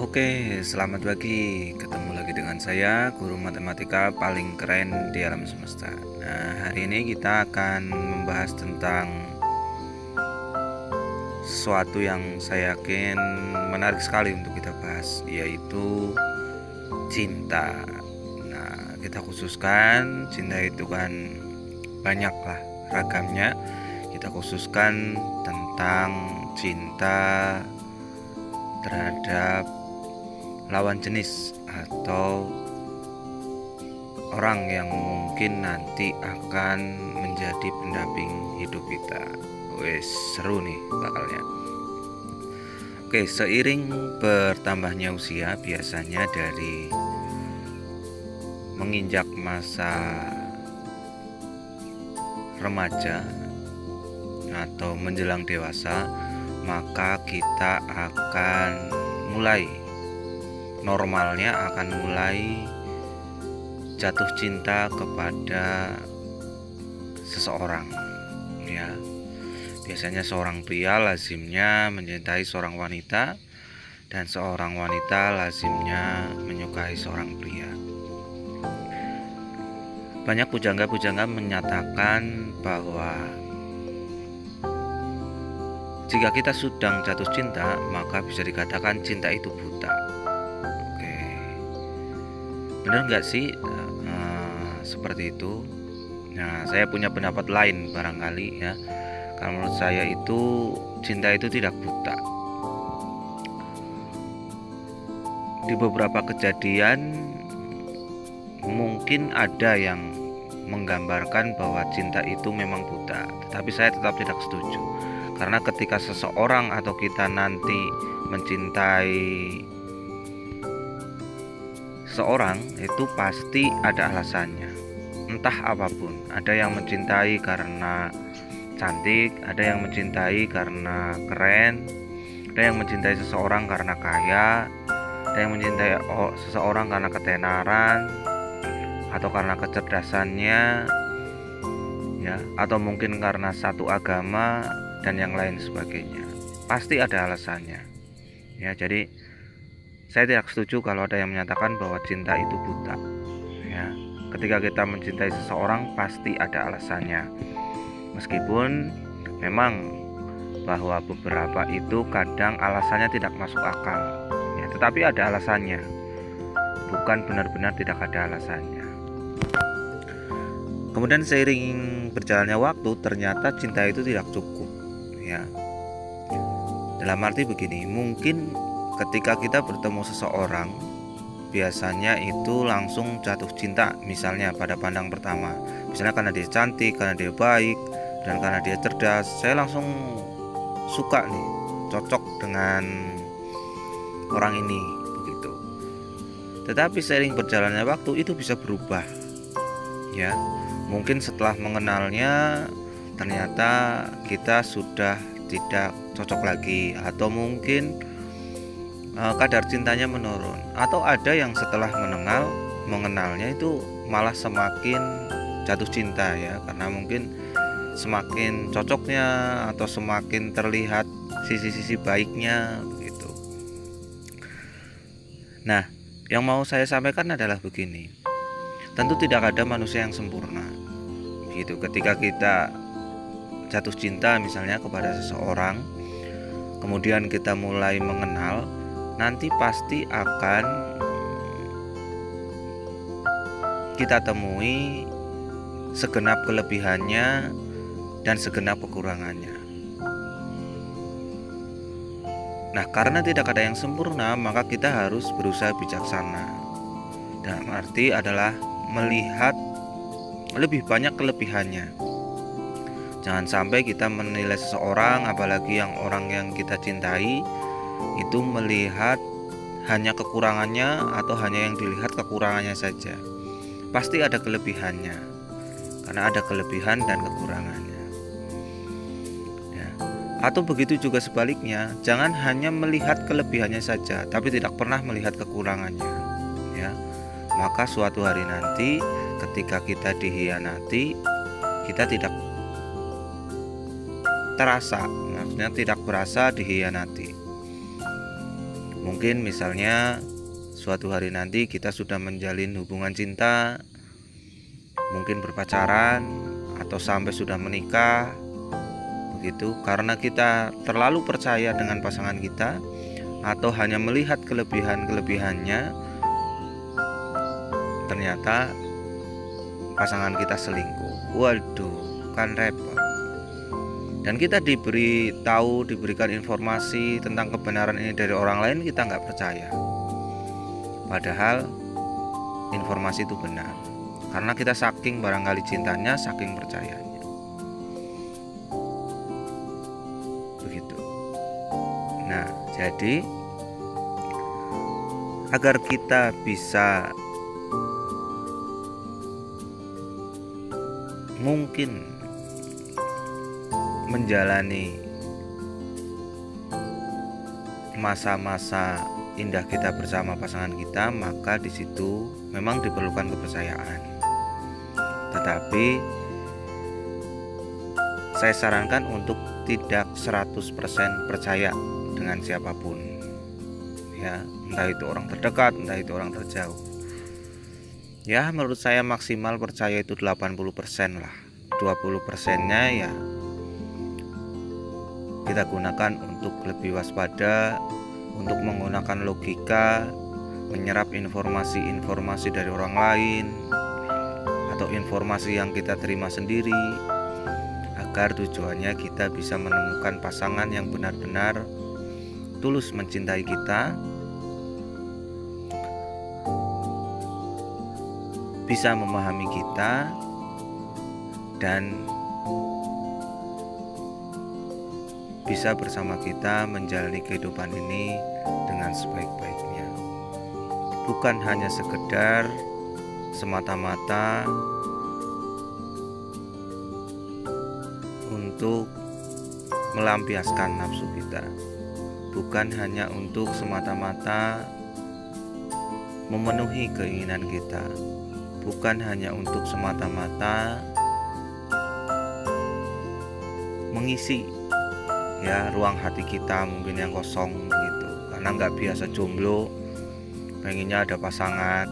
Oke, selamat pagi. Ketemu lagi dengan saya, guru matematika paling keren di alam semesta. Nah, hari ini kita akan membahas tentang sesuatu yang saya yakin menarik sekali untuk kita bahas, yaitu cinta. Nah, kita khususkan cinta itu kan banyaklah ragamnya. Kita khususkan tentang cinta terhadap lawan jenis atau orang yang mungkin nanti akan menjadi pendamping hidup kita. Wes, seru nih bakalnya. Oke, seiring bertambahnya usia, biasanya dari menginjak masa remaja atau menjelang dewasa, maka kita akan normalnya akan mulai jatuh cinta kepada seseorang, ya. Biasanya seorang pria lazimnya mencintai seorang wanita, dan seorang wanita lazimnya menyukai seorang pria. Banyak pujangga-pujangga menyatakan bahwa jika kita sedang jatuh cinta, maka bisa dikatakan cinta itu buta. Oke, benar nggak sih seperti itu? Nah, saya punya pendapat lain barangkali ya. Kalau menurut saya itu cinta itu tidak buta. Di beberapa kejadian mungkin ada yang menggambarkan bahwa cinta itu memang buta, tetapi saya tetap tidak setuju. Karena ketika seseorang atau kita nanti mencintai seorang, itu pasti ada alasannya. Entah apapun. Ada yang mencintai karena cantik, ada yang mencintai karena keren, ada yang mencintai seseorang karena kaya, ada yang mencintai seseorang karena ketenaran atau karena kecerdasannya, ya, atau mungkin karena satu agama dan yang lain sebagainya. Pasti ada alasannya, ya. Jadi saya tidak setuju kalau ada yang menyatakan bahwa cinta itu buta, ya. Ketika kita mencintai seseorang pasti ada alasannya, meskipun memang bahwa beberapa itu kadang alasannya tidak masuk akal, ya, tetapi ada alasannya, bukan benar-benar tidak ada alasannya. Kemudian seiring berjalannya waktu, ternyata cinta itu tidak cukup, ya. Dalam arti begini, mungkin ketika kita bertemu seseorang, biasanya itu langsung jatuh cinta, misalnya pada pandang pertama, misalnya karena dia cantik, karena dia baik, dan karena dia cerdas, saya langsung suka nih, cocok dengan orang ini, begitu. Tetapi seiring berjalannya waktu itu bisa berubah, ya. Mungkin setelah mengenalnya ternyata kita sudah tidak cocok lagi, atau mungkin kadar cintanya menurun, atau ada yang setelah mengenalnya itu malah semakin jatuh cinta, ya, karena mungkin semakin cocoknya atau semakin terlihat sisi-sisi baiknya, begitu. Nah, yang mau saya sampaikan adalah begini. Tentu tidak ada manusia yang sempurna, gitu. Ketika kita jatuh cinta misalnya kepada seseorang, kemudian kita mulai mengenal, nanti pasti akan kita temui segenap kelebihannya dan segenap kekurangannya. Nah, karena tidak ada yang sempurna, maka kita harus berusaha bijaksana. Dalam arti adalah melihat lebih banyak kelebihannya. Jangan sampai kita menilai seseorang, apalagi orang yang kita cintai, itu melihat hanya kekurangannya atau hanya yang dilihat kekurangannya saja. Pasti ada kelebihannya, karena ada kelebihan dan kekurangannya, ya. Atau begitu juga sebaliknya, jangan hanya melihat kelebihannya saja tapi tidak pernah melihat kekurangannya, ya. Maka suatu hari nanti ketika kita dihianati, kita tidak terasa, maksudnya tidak berasa dihianati. Mungkin misalnya suatu hari nanti kita sudah menjalin hubungan cinta, mungkin berpacaran atau sampai sudah menikah begitu, karena kita terlalu percaya dengan pasangan kita atau hanya melihat kelebihan-kelebihannya, ternyata pasangan kita selingkuh. Waduh, kan repot. Dan kita diberikan informasi tentang kebenaran ini dari orang lain, kita nggak percaya. Padahal informasi itu benar, karena kita saking barangkali cintanya, saking percayanya. Begitu. Nah, jadi agar kita bisa mungkin menjalani masa-masa indah kita bersama pasangan kita, maka di situ memang diperlukan kepercayaan. Tetapi saya sarankan untuk tidak 100% percaya dengan siapapun. Ya, entah itu orang terdekat, entah itu orang terjauh. Ya, menurut saya maksimal percaya itu 80% lah. 20%-nya ya kita gunakan untuk lebih waspada, untuk menggunakan logika, menyerap informasi-informasi dari orang lain atau informasi yang kita terima sendiri, agar tujuannya kita bisa menemukan pasangan yang benar-benar tulus mencintai kita, bisa memahami kita, dan bisa bersama kita menjalani kehidupan ini dengan sebaik-baiknya. Bukan hanya sekedar semata-mata untuk melampiaskan nafsu kita, bukan hanya untuk semata-mata memenuhi keinginan kita, bukan hanya untuk semata-mata mengisi ya ruang hati kita mungkin yang kosong gitu, karena nggak biasa jomblo, pengennya ada pasangan.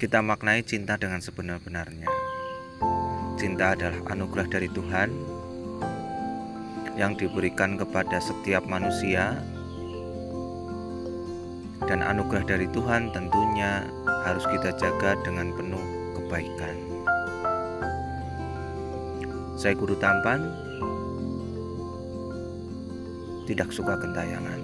Kita maknai cinta dengan sebenar-benarnya. Cinta adalah anugerah dari Tuhan yang diberikan kepada setiap manusia, dan anugerah dari Tuhan tentunya harus kita jaga dengan penuh kebaikan. Saya Guru Tampan, tidak suka gentayangan.